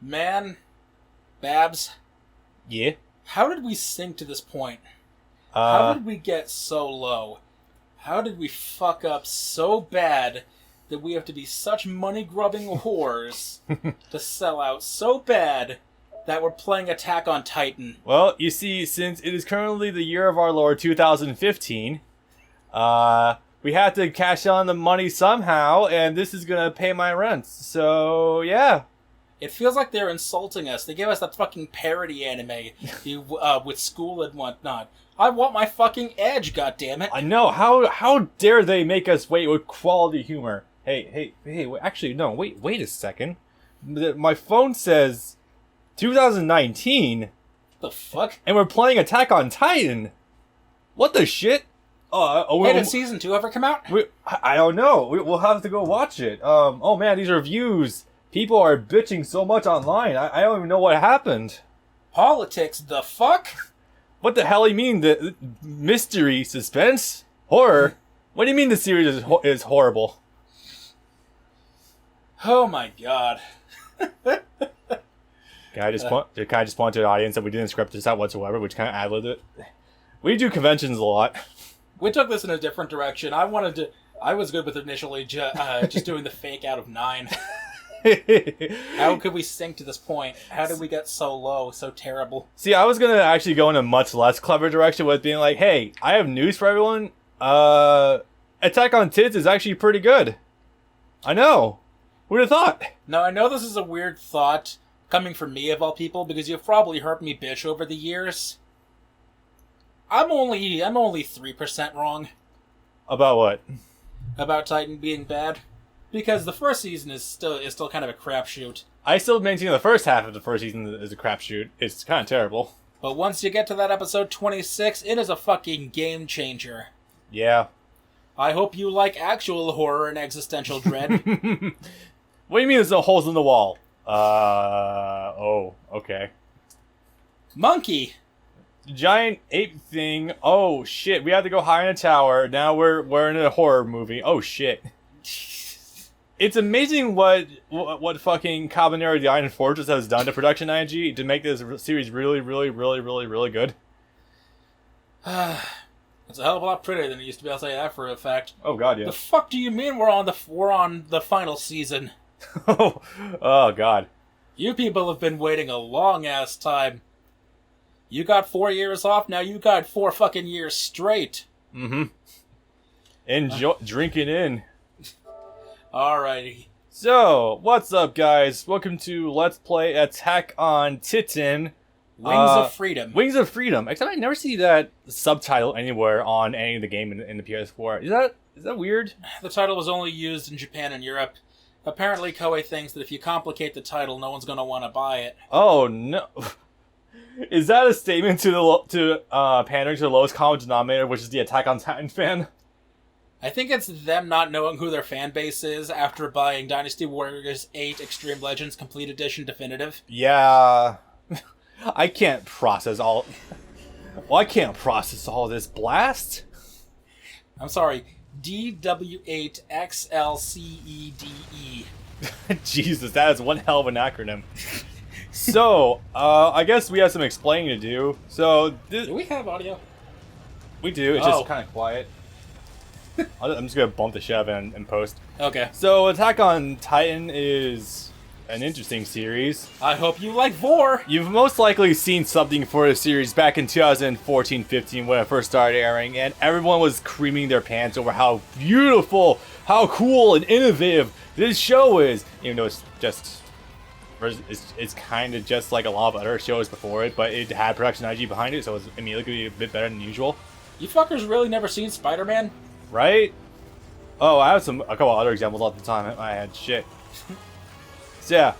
Man, Babs, Yeah. how did we sink to this point? Uh, How did we get so low? How did we fuck up so bad that we have to be such money-grubbing whores to sell out so bad that we're playing Attack on Titan? well, you see, since it is currently the year of our Lord 2015, we have to cash on the money somehow, and this is gonna pay my rent. So, yeah. It feels like they're insulting us. They give us that fucking parody anime with school and whatnot. I want my fucking edge, goddammit. I know, how dare they make us wait with quality humor? Hey, actually, no, wait a second. My phone says 2019, The fuck? and we're playing Attack on Titan. What the shit? Hey, did Season 2 ever come out? I don't know. We'll have to go watch it. Oh man, these reviews. People are bitching so much online. I don't even know what happened. Politics, the fuck? What the hell do you mean? The mystery, suspense, horror? What do you mean the series is horrible? Oh my god. Can I just point to the audience that we didn't script this out whatsoever, which kind of ad-libbed it? We do conventions a lot. We took this in a different direction. I was good with initially just doing the fake out of 9. How could we sink to this point? How did we get so low, so terrible? See, I was gonna actually go in a much less clever direction with being like, hey, I have news for everyone. Attack on Tits is actually pretty good. I know. Who'd have thought? Now, I know this is a weird thought coming from me, of all people, because you've probably heard me bitch over the years. I'm only 3% wrong. About what? About Titan being bad. Because the first season is still kind of a crapshoot. I still maintain the first half of the first season is a crapshoot. It's kind of terrible. But once you get to that episode 26, it is a fucking game changer. Yeah. I hope you like actual horror and existential dread. What do you mean there's no holes in the wall? Oh, okay. Monkey! Giant ape thing. Oh, shit. We have to go high in a tower. Now we're in a horror movie. Oh, shit. It's amazing what fucking Cabanera the Iron Fortress has done to production IG to make this series really, really, really, really, really good. It's a hell of a lot prettier than it used to be, I'll tell you that for a fact. Oh god, yeah. The fuck do you mean we're on the final season? Oh god. You people have been waiting a long ass time. You got 4 years off, now you got 4 fucking years straight. Mm-hmm. Enjoy drinking in. Alrighty. So, what's up, guys? Welcome to Let's Play Attack on Titan. Wings of Freedom. Wings of Freedom. Except I never see that subtitle anywhere on any of the game in the PS4. Is that weird? The title was only used in Japan and Europe. Apparently, Koei thinks that if you complicate the title, no one's going to want to buy it. Oh no! Is that a statement to pandering to the lowest common denominator, which is the Attack on Titan fan? I think it's them not knowing who their fan base is after buying Dynasty Warriors 8 Extreme Legends Complete Edition Definitive. Yeah, I can't process all. Well, I can't process all this blast. I'm sorry. DW8XLCEDE. Jesus, that is one hell of an acronym. So, I guess we have some explaining to do. So, do we have audio? We do. It's just kind of quiet. I'm just gonna bump the shit out of it in post. Okay. So, Attack on Titan is an interesting series. I hope you like Vor. You've most likely seen something for the series back in 2014-15 when it first started airing, and everyone was creaming their pants over how beautiful, how cool and innovative this show is. Even though it's kind of just like a lot of other shows before it, but it had production IG behind it, so it was immediately a bit better than usual. You fuckers really never seen Spider-Man? Right? Oh, I have a couple other examples off the time in my head. Shit. So yeah,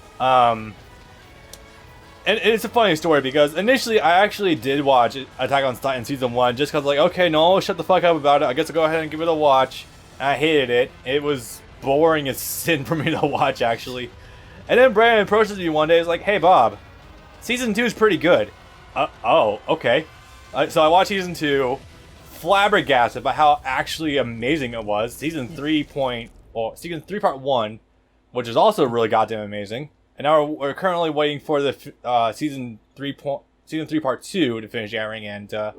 and it's a funny story because initially I actually did watch Attack on Titan Season 1 just because like, okay, no, shut the fuck up about it. I guess I'll go ahead and give it a watch. And I hated it. It was boring as sin for me to watch, actually. And then Brandon approaches me one day, is like, hey Bob, Season 2 is pretty good. Oh, okay. So I watched Season 2, flabbergasted by how actually amazing it was. Season 3 Part 1, which is also really goddamn amazing. And now we're currently waiting for the season 3 part 2 to finish airing, and fun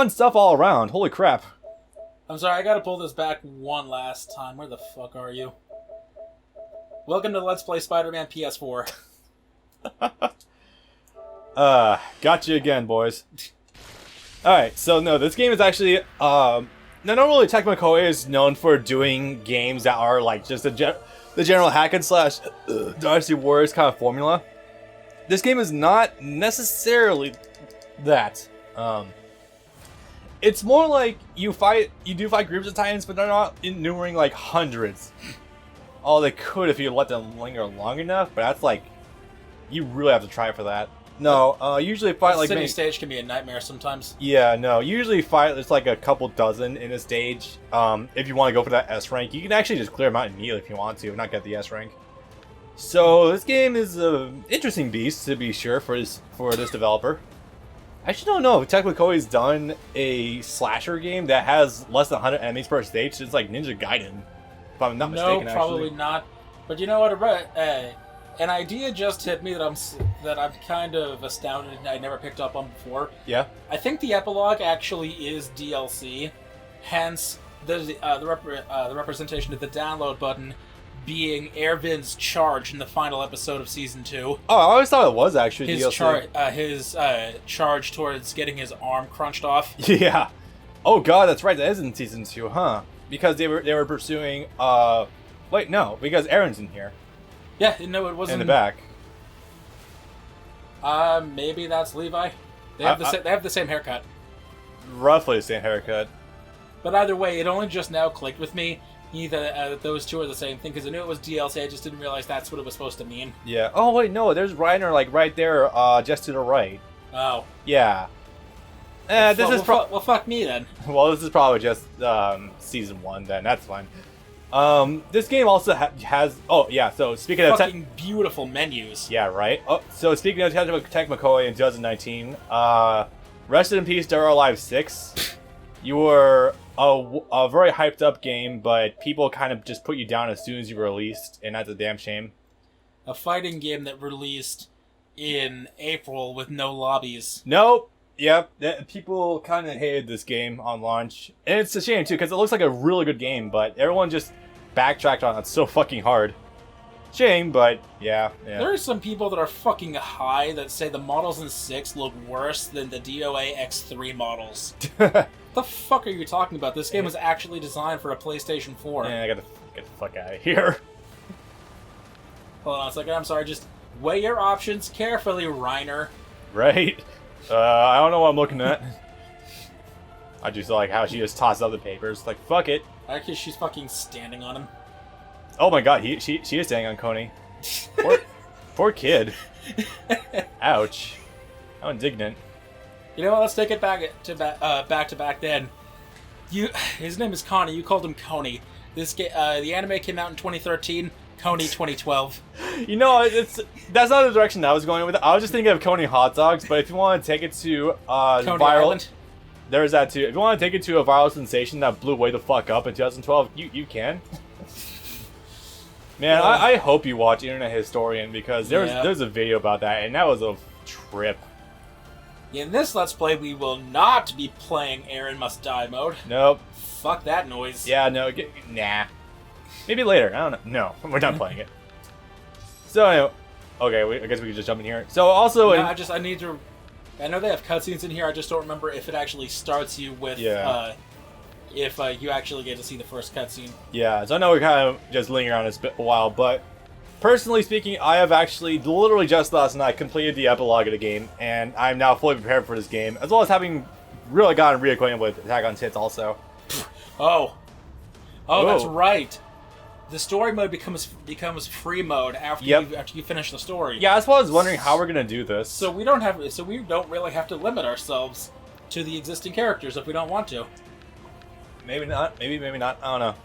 stuff all around. Holy crap. I'm sorry, I gotta pull this back one last time. Where the fuck are you? Welcome to Let's Play Spider-Man PS4. Got you again, boys. Alright, so no, this game is actually, normally Tecmo Koei is known for doing games that are like just the general hack and slash Dynasty Warriors kind of formula. This game is not necessarily that. It's more like you do fight groups of Titans, but they're not enumerating like hundreds. Oh, they could if you let them linger long enough, but that's like, you really have to try for that. No, usually fight like city stage can be a nightmare sometimes. Yeah, no, usually fight it's like a couple dozen in a stage. If you want to go for that S rank, you can actually just clear them out immediately if you want to, not get the S rank. So this game is an interesting beast to be sure for this developer. I actually don't know if Tecmo Koei's done a slasher game that has less than 100 enemies per stage. It's like Ninja Gaiden, if I'm not mistaken. No, probably not. But you know what? An idea just hit me that I'm kind of astounded I never picked up on before. Yeah. I think the epilogue actually is DLC, hence the representation of the download button being Erwin's charge in the final episode of Season 2. Oh, I always thought it was actually DLC. His charge towards getting his arm crunched off. Yeah. Oh god, that's right. That is in Season 2, huh? Because they were pursuing. Wait, no, because Aaron's in here. Yeah, no, it wasn't in the back. Maybe that's Levi. They have the same haircut. Roughly the same haircut. But either way, it only just now clicked with me. Either those two are the same thing, because I knew it was DLC, I just didn't realize that's what it was supposed to mean. Yeah. Oh, wait, no, there's Reiner, like, right there, just to the right. Oh. Yeah. Well, fuck me, then. Well, this is probably just, Season 1, then. That's fine. This game also has... Oh, yeah, so speaking of... Fucking beautiful menus. Yeah, right? Oh, so speaking of Tecmo Koei in 2019, Rest in Peace, Dead or Alive 6. You were... A very hyped up game, but people kind of just put you down as soon as you were released, and that's a damn shame. A fighting game that released in April with no lobbies. Nope. Yep. People kind of hated this game on launch. And it's a shame, too, because it looks like a really good game, but everyone just backtracked on it so fucking hard. Shame, but yeah. There are some people that are fucking high that say the models in 6 look worse than the DOA X3 models. What the fuck are you talking about? This game was actually designed for a PlayStation 4. Yeah, I gotta get the fuck out of here. Hold on a second, I'm sorry, just weigh your options carefully, Reiner. Right? I don't know what I'm looking at. I just like how she just tossed out the papers. Like, fuck it. Actually, she's fucking standing on him. Oh my god, she is standing on Coney. Poor kid. Ouch. How indignant. You know what? Let's take it back to back then. His name is Connie. You called him Coney. The anime came out in 2013. Coney 2012. You know, that's not the direction I was going with it. I was just thinking of Coney hot dogs, but if you want to take it to Coney viral, Island. There's that too. If you want to take it to a viral sensation that blew way the fuck up in 2012, you can. Man, I hope you watch Internet Historian, because there's a video about that, and that was a trip. In this Let's Play, we will not be playing Aaron Must Die mode. Nope. Fuck that noise. Yeah, no, nah. Maybe later. I don't know. No, we're not playing it. So anyway, okay, I guess we could just jump in here. So also, I need to. I know they have cutscenes in here. I just don't remember if it actually starts you with. Yeah. If you actually get to see the first cutscene. Yeah. So I know we're kind of just lingering on this a while, but personally speaking, I have actually literally just last night completed the epilogue of the game, and I'm now fully prepared for this game, as well as having really gotten reacquainted with Attack on Tits also. Oh, that's right. The story mode becomes free mode after you finish the story. Yeah, that's why I was wondering how we're gonna do this. So we don't really have to limit ourselves to the existing characters if we don't want to. Maybe not. Maybe not. I don't know.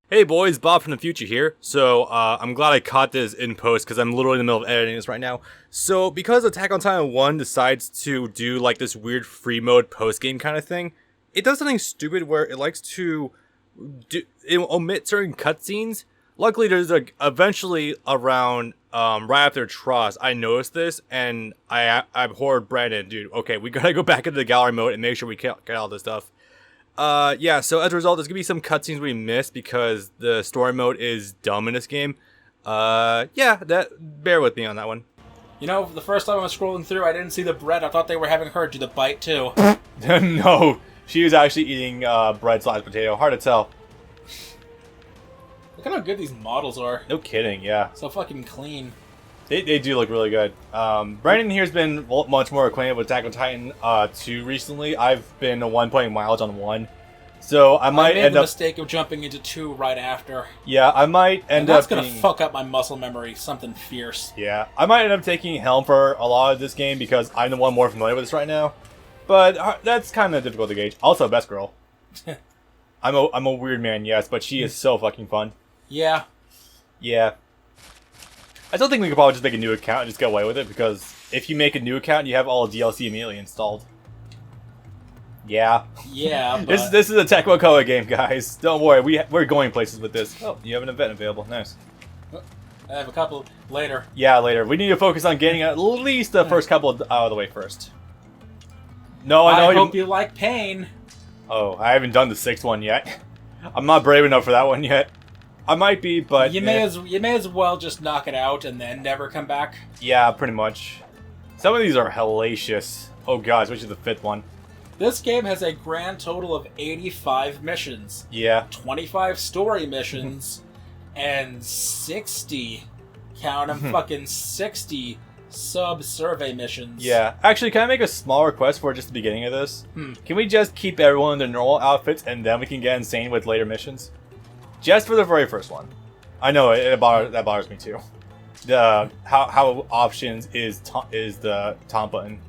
Hey boys, Bob from the future here. So I'm glad I caught this in post, because I'm literally in the middle of editing this right now. So because Attack on Titan 1 decides to do like this weird free mode post game kind of thing, it does something stupid where it likes to omit certain cutscenes Luckily, there's eventually around right after Tross, I noticed this and I abhorred Brandon, dude. Okay, we gotta go back into the gallery mode and make sure we get all this stuff. Yeah. So as a result, there's gonna be some cutscenes we missed because the story mode is dumb in this game. Yeah. Bear with me on that one. You know, the first time I was scrolling through, I didn't see the bread. I thought they were having her do the bite too. No, she was actually eating bread / potato. Hard to tell. Look at how good these models are. No kidding, yeah. So fucking clean. They do look really good. Brandon here's been much more acquainted with Attack on Titan 2 recently. I've been playing miles on 1. So I might made the mistake of jumping into 2 right after. Yeah, I might end up that's gonna fuck up my muscle memory. Something fierce. Yeah, I might end up taking Helm for a lot of this game because I'm the one more familiar with this right now. But that's kind of difficult to gauge. Also, best girl. I'm a weird man, yes, but she is so fucking fun. Yeah. Yeah. I still think we could probably just make a new account and just get away with it, because if you make a new account, you have all the DLC immediately installed. Yeah. Yeah, but... This is a Tecmo Koei game, guys. Don't worry, we're going places with this. Oh, you have an event available. Nice. I have a couple later. Yeah, later. We need to focus on getting at least the first couple out of the way first. No, I hope you like pain. Oh, I haven't done the 6th one yet. I'm not brave enough for that one yet. I might be, but... You may as well just knock it out and then never come back. Yeah, pretty much. Some of these are hellacious. Oh gosh, which is the 5th one? This game has a grand total of 85 missions. Yeah. 25 story missions. And 60... Count them, fucking 60 sub-survey missions. Yeah. Actually, can I make a small request for just the beginning of this? Can we just keep everyone in their normal outfits and then we can get insane with later missions? Just for the very first one. I know that bothers me too. The how options is the Tom button.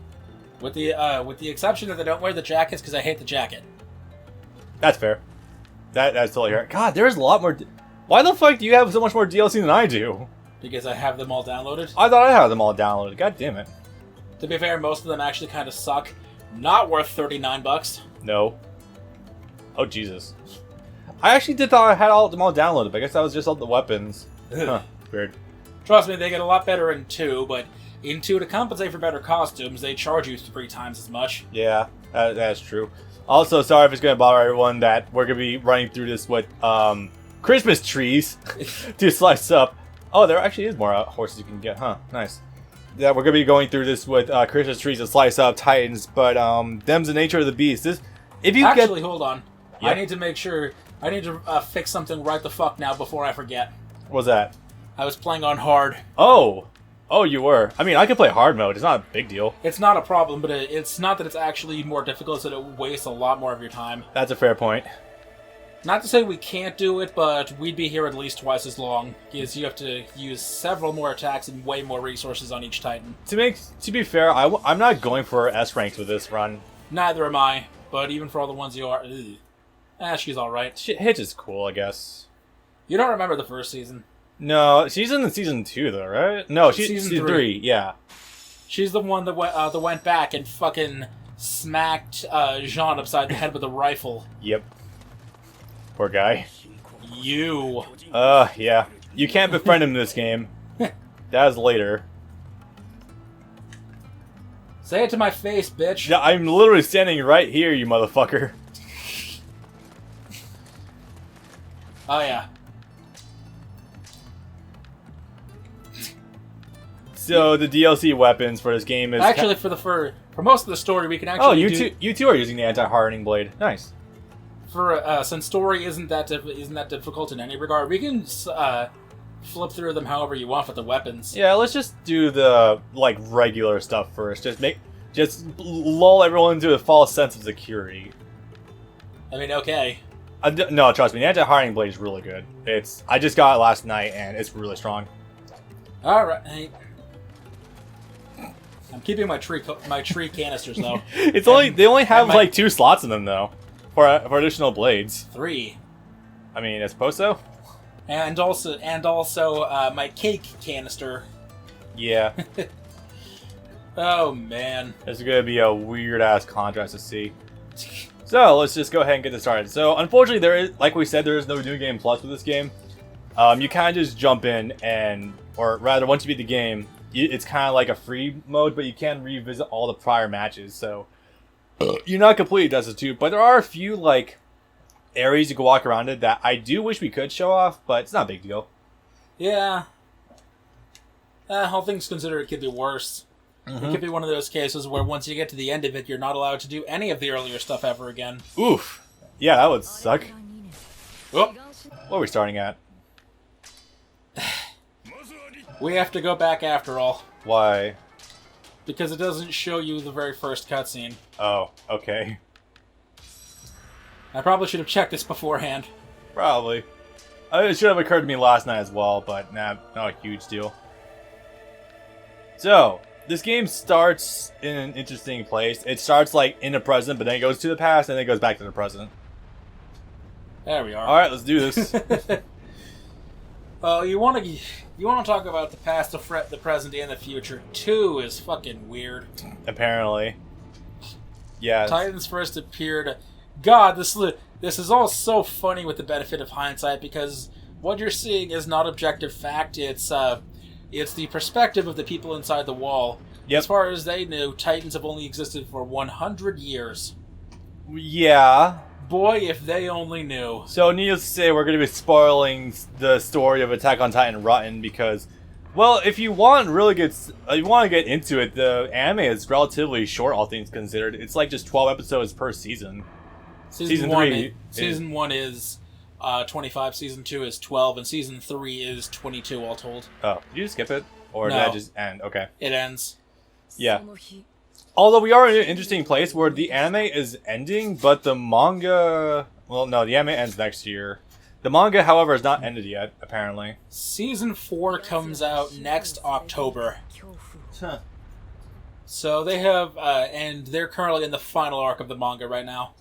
With the exception that they don't wear the jackets because I hate the jacket. That's fair. That's totally fair. God, there's a lot more. Why the fuck do you have so much more DLC than I do? Because I have them all downloaded. I thought I had them all downloaded. God damn it. To be fair, most of them actually kind of suck. Not worth $39. No. Oh Jesus. I actually did thought I had them all downloaded, but I guess that was just all the weapons. Huh, weird. Trust me, they get a lot better in 2, but in 2, to compensate for better costumes, they charge you 3 times as much. Yeah, that's true. Also, sorry if it's going to bother everyone that we're going to be running through this with Christmas trees to slice up. Oh, there actually is more horses you can get, huh? Nice. Yeah, we're going to be going through this with Christmas trees to slice up Titans, but them's the nature of the beast. Actually, hold on. Yeah. I need to make sure... I need to fix something right the fuck now before I forget. What's that? I was playing on hard. Oh, you were. I mean, I can play hard mode. It's not a big deal. It's not a problem, but it's not that it's actually more difficult, it's that it wastes a lot more of your time. That's a fair point. Not to say we can't do it, but we'd be here at least twice as long, because you have to use several more attacks and way more resources on each Titan. To be fair, I'm not going for S ranks with this run. Neither am I, but even for all the ones you are... she's alright. Hitch is cool, I guess. You don't remember the first season? No, she's in the season 2 though, right? No, she's season 3. Yeah. She's the one that went back and fucking smacked Jean upside the head with a rifle. Yep. Poor guy. You. Yeah. You can't befriend him in this game. That was later. Say it to my face, bitch. Yeah, I'm literally standing right here, you motherfucker. Oh yeah. So the DLC weapons for this game is actually for most of the story we can actually. Oh, you two are using the anti-hardening blade. Nice. Since story isn't that difficult in any regard, we can flip through them however you want with the weapons. Yeah, let's just do the regular stuff first. Just lull everyone into a false sense of security. I mean, okay. No, trust me, the anti-hardening blade is really good. I just got it last night and it's really strong. All right. I'm keeping my tree canisters though. They only have 2 slots in them though, for additional blades. 3. I mean, I suppose so. And also my cake canister. Yeah. Oh man, this is gonna be a weird ass contrast to see. So let's just go ahead and get this started. So unfortunately, like we said, there is no New Game Plus with this game. You kind of just jump in and, or rather, once you beat the game, it's kind of like a free mode, but you can revisit all the prior matches. So you're not completely destitute, but there are a few like areas you can walk around it that I do wish we could show off, but it's not a big deal. Yeah. All things considered, it could be worse. It could be one of those cases where once you get to the end of it, you're not allowed to do any of the earlier stuff ever again. Oof. Yeah, that would suck. Oh. What are we starting at? We have to go back after all. Why? Because it doesn't show you the very first cutscene. Oh, okay. I probably should have checked this beforehand. Probably. It should have occurred to me last night as well, but nah, not a huge deal. So, this game starts in an interesting place. It starts like in the present, but then it goes to the past, and then it goes back to the present. There we are. Alright, let's do this. You want to talk about the past, the present, and the future. 2 is fucking weird. Apparently. Yeah. Titans first appeared. God, this is all so funny with the benefit of hindsight, because what you're seeing is not objective fact. It's the perspective of the people inside the wall. Yep. As far as they knew, Titans have only existed for 100 years. Yeah. Boy, if they only knew. So, needless to say, we're going to be spoiling the story of Attack on Titan Rotten because, well, if you want really good, you want to get into it, the anime is relatively short, all things considered. It's like just 12 episodes per season. Season 3 Season 1 is 25, Season 2 is 12, and Season 3 is 22 all told. Oh, did you skip it? Or No. did that just end? Okay. It ends. Yeah. Although we are in an interesting place where the anime is ending, but the manga... Well, no, the anime ends next year. The manga, however, is not ended yet, apparently. Season 4 comes out next October. Huh. So they have, and they're currently in the final arc of the manga right now.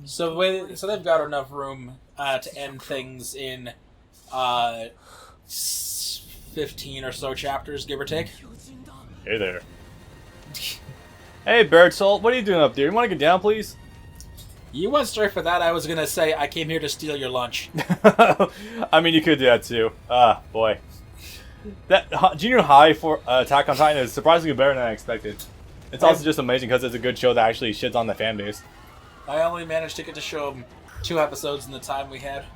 So they've got enough room to end things in 15 or so chapters, give or take. Hey there. Hey, Bertolt, what are you doing up there? You want to get down, please? You went straight for that. I was gonna say I came here to steal your lunch. I mean, you could do that too. Ah, boy. That junior high for Attack on Titan is surprisingly better than I expected. It's also just amazing because it's a good show that actually shits on the fan base. I only managed to get to show them 2 episodes in the time we had.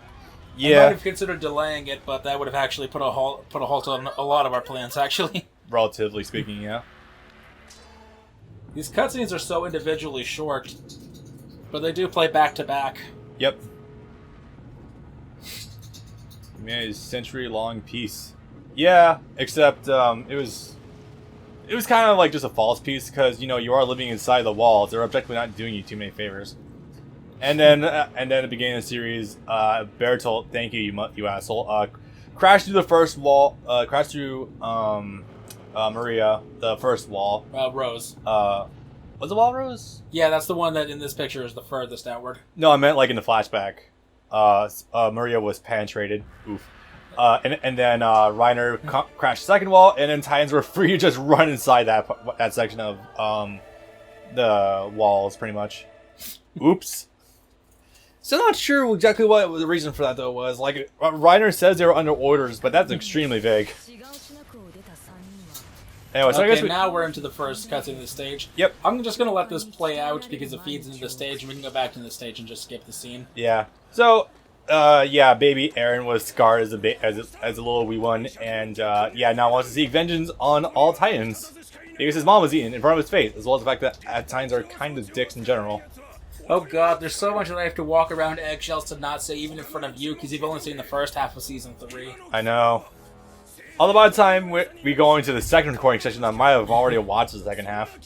Yeah. I might have considered delaying it, but that would have actually put a halt on a lot of our plans, actually. Relatively speaking, yeah. These cutscenes are so individually short, but they do play back to back. Yep. Man, it's a century-long piece. Yeah, except it was kind of like just a false piece because you know you are living inside the walls. They're objectively not doing you too many favors. And then at the beginning of the series, Bertolt, thank you, you asshole, crashed through the first wall. Crashed through Maria, the first wall. Rose. Was the wall Rose? Yeah, that's the one that in this picture is the furthest outward. No, I meant like in the flashback. Maria was penetrated. Oof. And then Reiner crashed the second wall, and then Titans were free to just run inside that section of the walls, pretty much. Oops. So not sure exactly what the reason for that though was. Like Reiner says they were under orders, but that's extremely vague. Anyway, so okay, I guess now we're into the first cutscene of the stage. Yep. I'm just gonna let this play out because it feeds into the stage, and we can go back to the stage and just skip the scene. Yeah. So, yeah, baby Eren was scarred as a little wee one, and yeah, now wants to seek vengeance on all Titans because his mom was eaten in front of his face, as well as the fact that Titans are kind of dicks in general. Oh god, there's so much that I have to walk around eggshells to not say, even in front of you, because you've only seen the first half of Season 3. I know. Although by the time we go into the second recording session, I might have already watched the second half.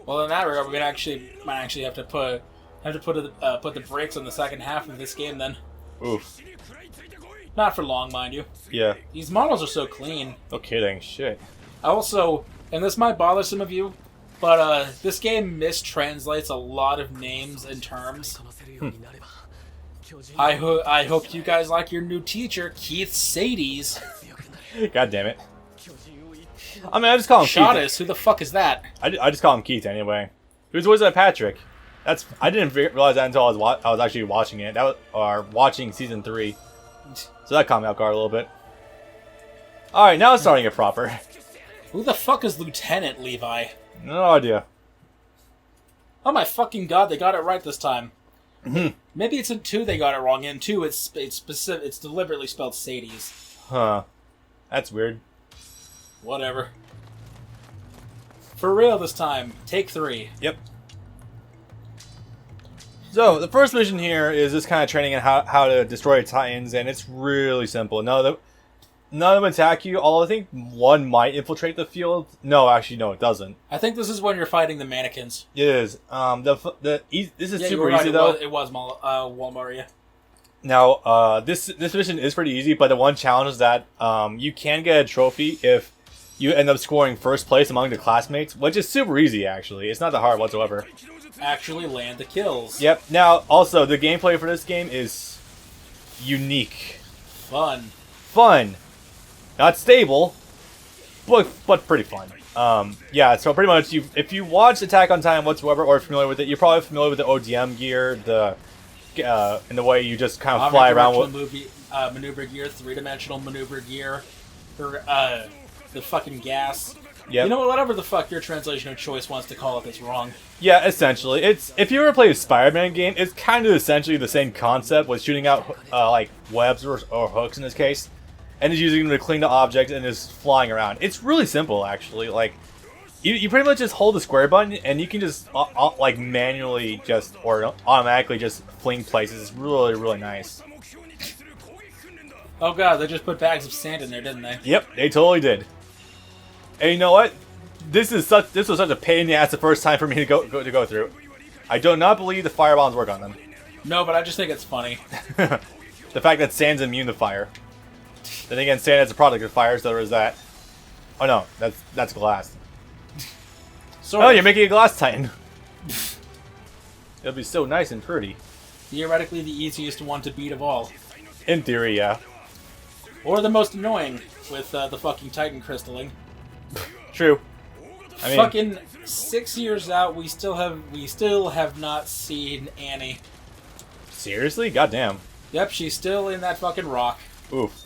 Well, in that regard, we might actually have to put the brakes on the second half of this game then. Oof. Not for long, mind you. Yeah. These models are so clean. No kidding. Shit. Also, and this might bother some of you, but this game mistranslates a lot of names and terms. I hope you guys like your new teacher, Keith Sades. God damn it. I mean, I just call him Shadis, Keith. who the fuck is that? I just call him Keith anyway. Who's that Patrick? I didn't realize that until I was actually watching it. Or watching season 3. So that caught me off guard a little bit. All right, now it's starting it proper. Who the fuck is Lieutenant Levi? No idea. Oh my fucking god, they got it right this time. Maybe it's in 2 they got it wrong. In 2, it's specific. It's deliberately spelled Sadies. Huh. That's weird. Whatever. For real this time. Take 3. Yep. So, the first mission here is just kind of training in how to destroy Titans, and it's really simple. None of them attack you, although I think one might infiltrate the field. No, actually, no, it doesn't. I think this is when you're fighting the mannequins. It is. This is Yeah, super right, easy, though. It was Walmart, yeah. Now, this mission is pretty easy, but the one challenge is that you can get a trophy if you end up scoring first place among the classmates, which is super easy, actually. It's not that hard whatsoever. Actually land the kills. Yep. Now, also, the gameplay for this game is unique. Fun. Not stable, but pretty fun. Yeah, so pretty much, if you watch Attack on Titan whatsoever, or familiar with it, you're probably familiar with the ODM gear, in the way you just kind of fly around with... maneuver gear, 3-dimensional maneuver gear, or, the fucking gas. Yep. You know what, whatever the fuck your translation of choice wants to call it that's wrong. Yeah, essentially. If you ever played a Spider-Man game, it's kind of essentially the same concept with shooting out like webs or hooks in this case, and just using them to cling to objects and just flying around. It's really simple, actually. Like, you pretty much just hold the square button and you can just like manually or automatically just fling places. It's really, really nice. Oh god, they just put bags of sand in there, didn't they? Yep, they totally did. And you know what? This was such a pain in the ass the first time for me to go through. I do not believe the fire bombs work on them. No, but I just think it's funny. The fact that sand's immune to fire. Then again, sand is a product of fire, so there is that. Oh no, that's glass. Oh, you're making a glass Titan. It'll be so nice and pretty. Theoretically, the easiest one to beat of all. In theory, yeah. Or the most annoying with the fucking Titan crystalling. True. I mean, fucking 6 years out, we still have not seen Annie. Seriously? Goddamn. Yep, she's still in that fucking rock. Oof.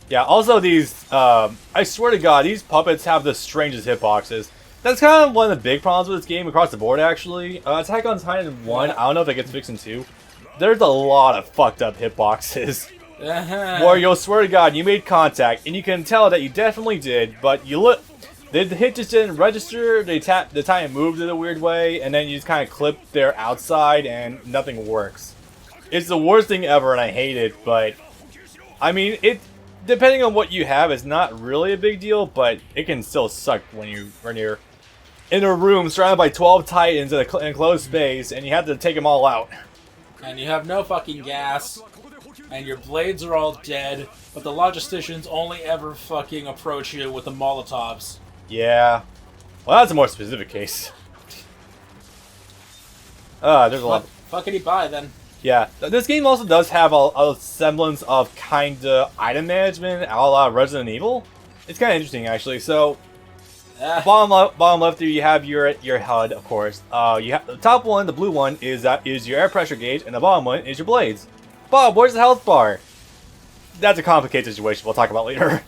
Yeah, also these, I swear to god, these puppets have the strangest hitboxes. That's kind of one of the big problems with this game across the board, actually. Attack on Titan 1, I don't know if it gets fixed in 2. There's a lot of fucked up hitboxes. Where you'll swear to god, you made contact, and you can tell that you definitely did, but the hit just didn't register, the Titan moved in a weird way, and then you just kind of clip their outside, and nothing works. It's the worst thing ever, and I hate it, but... I mean, depending on what you have, it's not really a big deal, but it can still suck when you're in a room surrounded by 12 Titans in an enclosed space, and you have to take them all out. And you have no fucking gas, and your blades are all dead, but the logisticians only ever fucking approach you with the Molotovs. Yeah. Well, that's a more specific case. There's a lot. Fuckity bye, then. Yeah. This game also does have a semblance of kinda item management a la Resident Evil. It's kind of interesting, actually. So, bottom left there, you have your HUD, of course. You have the top one, the blue one, is your air pressure gauge, and the bottom one is your blades. Bob, where's the health bar? That's a complicated situation we'll talk about later.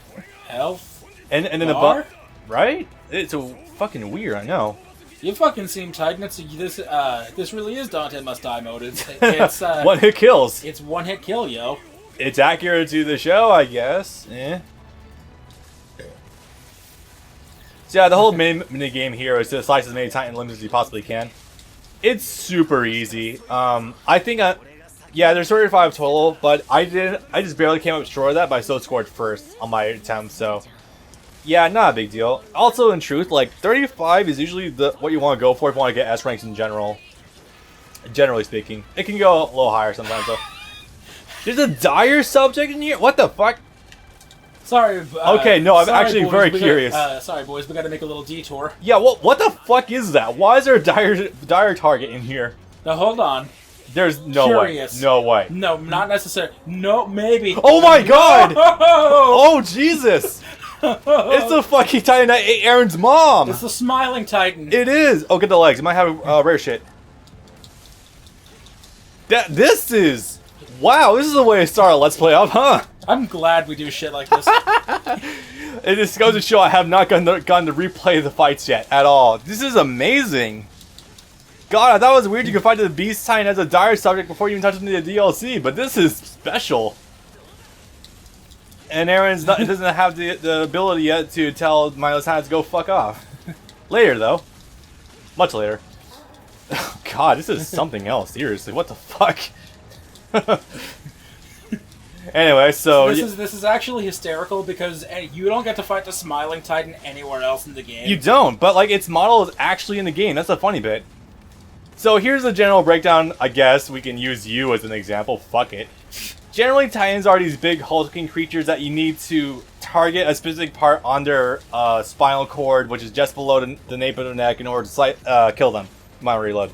Health? And then bar? Right? It's so fucking weird, I know. You fucking seem Titan. This really is Dante Must Die mode. It's one hit kills. It's one hit kill, yo. It's accurate to the show, I guess. Eh. So yeah, the whole mini game here is to slice as many Titan limbs as you possibly can. It's super easy. I think yeah, there's 35 total, but I just barely came up short of that, but I still scored first on my attempt, so yeah, not a big deal. Also, in truth, like 35 is usually what you want to go for if you want to get S ranks in general. Generally speaking, it can go a little higher sometimes though. There's a dire subject in here. What the fuck? Sorry. Okay, no, I'm actually boys, very curious. Sorry, boys, we got to make a little detour. Yeah, what the fuck is that? Why is there a dire target in here? Now hold on. There's no Curious. way. No way. No, not necessary. No, maybe. Oh my god! No! Oh Jesus! It's the fucking Titan that ate Aaron's mom! It's the smiling Titan. It is! Oh, get the legs. It might have rare shit. This is... Wow, this is the way to start a Let's Play up, huh? I'm glad we do shit like this. It just goes to show I have not gotten to replay the fights yet at all. This is amazing. God, I thought it was weird you could fight the Beast Titan as a dire subject before you even touched into the DLC, but this is special. And Aaron's not, doesn't have the ability yet to tell Mindless Hands to go fuck off. Later, though. Much later. Oh, God, this is something else. Seriously, what the fuck? Anyway, so this is actually hysterical because you don't get to fight the Smiling Titan anywhere else in the game. You don't, but like its model is actually in the game. That's the funny bit. So here's the general breakdown. I guess we can use you as an example. Fuck it. Generally, Titans are these big hulking creatures that you need to target a specific part on their spinal cord, which is just below the nape of their neck, in order to kill them. Come on, reload.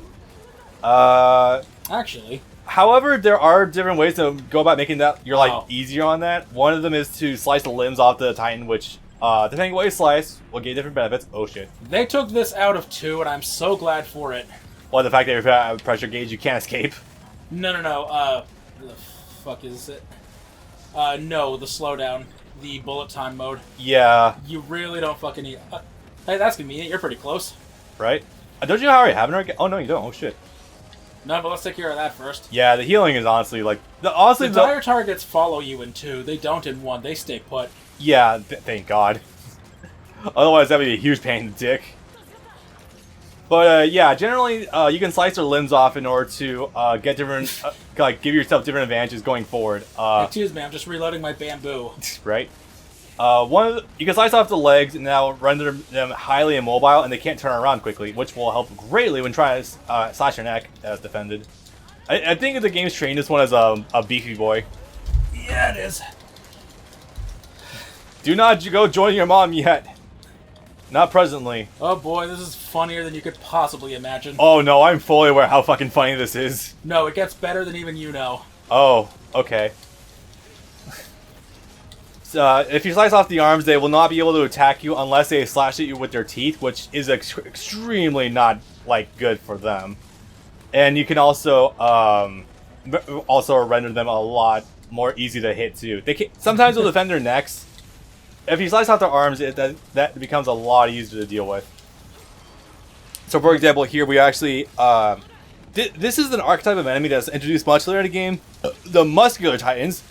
Actually. However, there are different ways to go about making that your life easier on that. One of them is to slice the limbs off the Titan, which, depending on what you slice, will get different benefits. Oh shit. They took this out of 2, and I'm so glad for it. Well, the fact that if you have a pressure gauge, you can't escape. No. Where the fuck is it? No, the slowdown. The bullet time mode. Yeah. You really don't fucking need... hey, that's convenient. You're pretty close. Right? Don't you already have an... Oh, no, you don't. Oh, shit. No, but let's take care of that first. Yeah, the healing is honestly, like... The dire targets follow you in 2. They don't in 1. They stay put. Yeah, thank God. Otherwise, that would be a huge pain in the dick. But, yeah, generally, you can slice their limbs off in order to get different... like, give yourself different advantages going forward. Excuse me, I'm just reloading my bamboo. Right? You can slice off the legs and now render them highly immobile, and they can't turn around quickly, which will help greatly when trying to slash your neck as defended. I think the game's trained this one as a beefy boy. Yeah, it is. Do not go join your mom yet. Not presently. Oh boy, this is funnier than you could possibly imagine. Oh no, I'm fully aware how fucking funny this is. No, it gets better than even you know. Oh, okay. If you slice off the arms, they will not be able to attack you unless they slash at you with their teeth, which is extremely not, like, good for them. And you can also render them a lot more easy to hit, too. Sometimes they'll defend their necks. If you slice off their arms, that becomes a lot easier to deal with. So, for example, here we actually... this is an archetype of enemy that's introduced much later in the game. The Muscular Titans.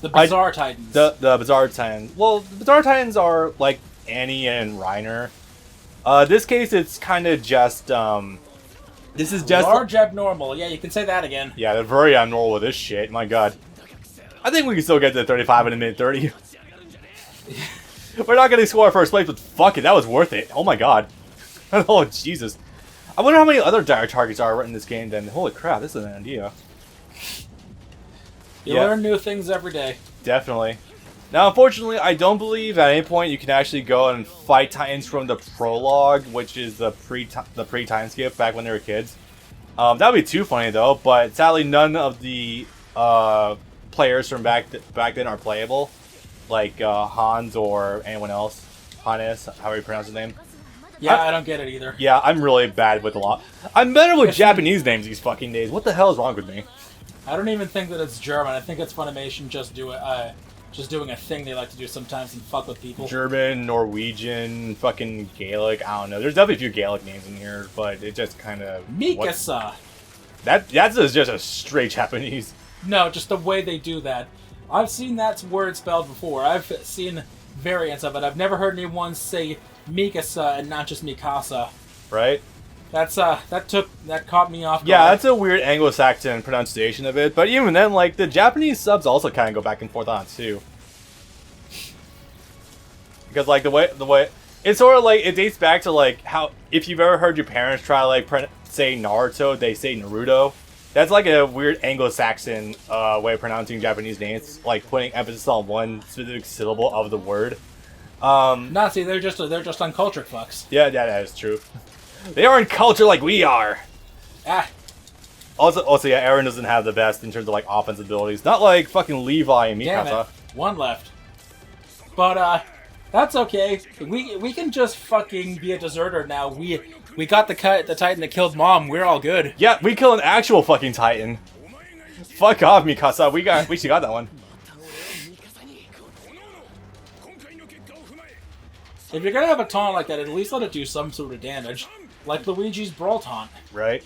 The Bizarre Titans. The Bizarre Titans. Well, the Bizarre Titans are like Annie and Reiner. This case, it's kind of just, this is just... Large abnormal. Yeah, you can say that again. Yeah, they're very abnormal with this shit. My god. I think we can still get to 35 in a minute 30. We're not going to score our first place, but fuck it. That was worth it. Oh my god. Oh, Jesus. I wonder how many other dire targets are in this game then. Holy crap, this is an idea. You learn new things every day. Definitely. Now, unfortunately, I don't believe at any point you can actually go and fight Titans from the prologue, which is the pre-time skip back when they were kids. That would be too funny, though, but sadly none of the players from back then are playable. Like Hans or anyone else. Hannes, however you pronounce his name. Yeah, I don't get it either. Yeah, I'm really bad with a lot. I'm better with Japanese names these fucking days. What the hell is wrong with me? I don't even think that it's German. I think it's Funimation just doing a thing they like to do sometimes and fuck with people. German, Norwegian, fucking Gaelic. I don't know. There's definitely a few Gaelic names in here, but it just kind of... Mikasa. That's just a straight Japanese. No, just the way they do that. I've seen that word spelled before. I've seen variants of it. I've never heard anyone say Mikasa and not just Mikasa. Right? That caught me off guard. Yeah, that's a weird Anglo-Saxon pronunciation of it, but even then, like, the Japanese subs also kind of go back and forth on it, too. Because, like, the way... It's sort of like, it dates back to, like, how... If you've ever heard your parents try to, like, say Naruto, they say Naruto. That's, like, a weird Anglo-Saxon way of pronouncing Japanese names. Like, putting emphasis on one specific syllable of the word. See, they're just uncultured fucks. Yeah, that is true. They aren't cultured like we are. Also, yeah, Aaron doesn't have the best in terms of, like, offensive abilities. Not like fucking Levi and Mikasa. Damn it. One left. But, That's okay. We can just fucking be a deserter now. We got the Titan that killed Mom. We're all good. Yeah, we kill an actual fucking Titan. Fuck off, Mikasa. We actually got that one. If you're gonna have a taunt like that, at least let it do some sort of damage. Like Luigi's Brawl taunt. Right.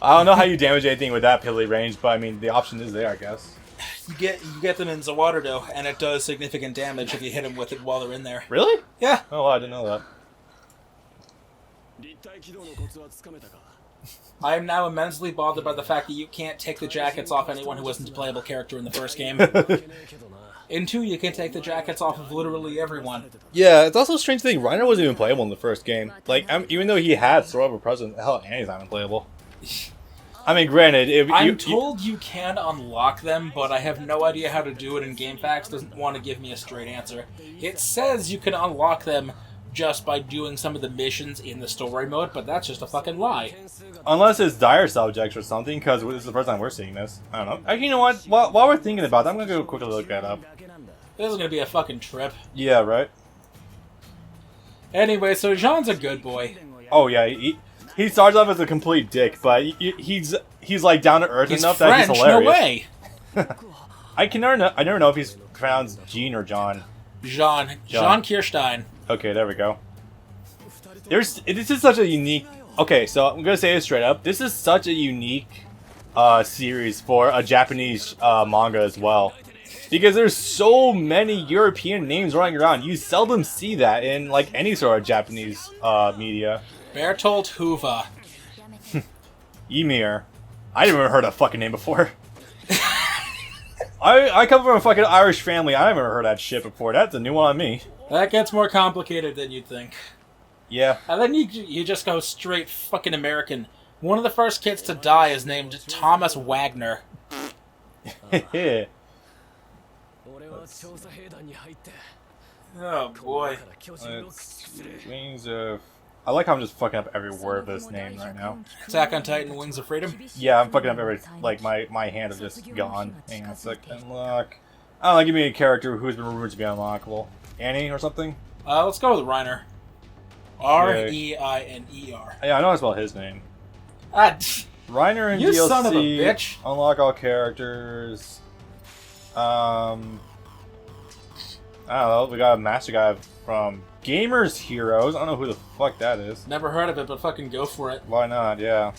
I don't know how you damage anything with that piddly range, but I mean, the option is there, I guess. You get them in Zawarudo, and it does significant damage if you hit them with it while they're in there. Really? Yeah. Oh, wow, I didn't know that. I am now immensely bothered by the fact that you can't take the jackets off anyone who wasn't a playable character in the first game. In 2, you can take the jackets off of literally everyone. Yeah, it's also a strange thing. Reiner wasn't even playable in the first game. Like, even though he had sort of a presence, hell, Annie's not even playable. I mean, granted, if I'm told you can unlock them, but I have no idea how to do it, and GameFAQs doesn't want to give me a straight answer. It says you can unlock them just by doing some of the missions in the story mode, but that's just a fucking lie. Unless it's dire subjects or something, because this is the first time we're seeing this. I don't know. Actually, you know what? While we're thinking about it, I'm going to go quickly look that up. This is going to be a fucking trip. Yeah, right? Anyway, so Jean's a good boy. Oh, yeah. He starts off as a complete dick, but he's like down to earth enough French, that he's hilarious. No way. I never know if he's pronounced Jean or John. Jean Kirstein. Okay, there we go. This is such a unique. Okay, so I'm gonna say it straight up. This is such a unique series for a Japanese manga as well, because there's so many European names running around. You seldom see that in like any sort of Japanese media. Bertolt Hoover. Ymir. I never heard that fucking name before. I come from a fucking Irish family. I never heard that shit before. That's a new one on me. That gets more complicated than you'd think. Yeah. And then you just go straight fucking American. One of the first kids to die is named Thomas Wagner. Oh boy. Wings of... I like how I'm just fucking up every word of this name right now. Attack on Titan, Wings of Freedom? Yeah, I'm fucking up every... Like, my hand is just gone. Hang on a sec. Unlock... I don't know, give me a character who's been rumored to be unlockable. Annie or something? Let's go with Reiner. R-E-I-N-E-R. Yeah, I know how to spell his name. Reiner and you DLC. Son of a bitch. Unlock all characters. I don't know, we got a master guy from Gamers Heroes. I don't know who the fuck that is. Never heard of it, but fucking go for it. Why not? Yeah.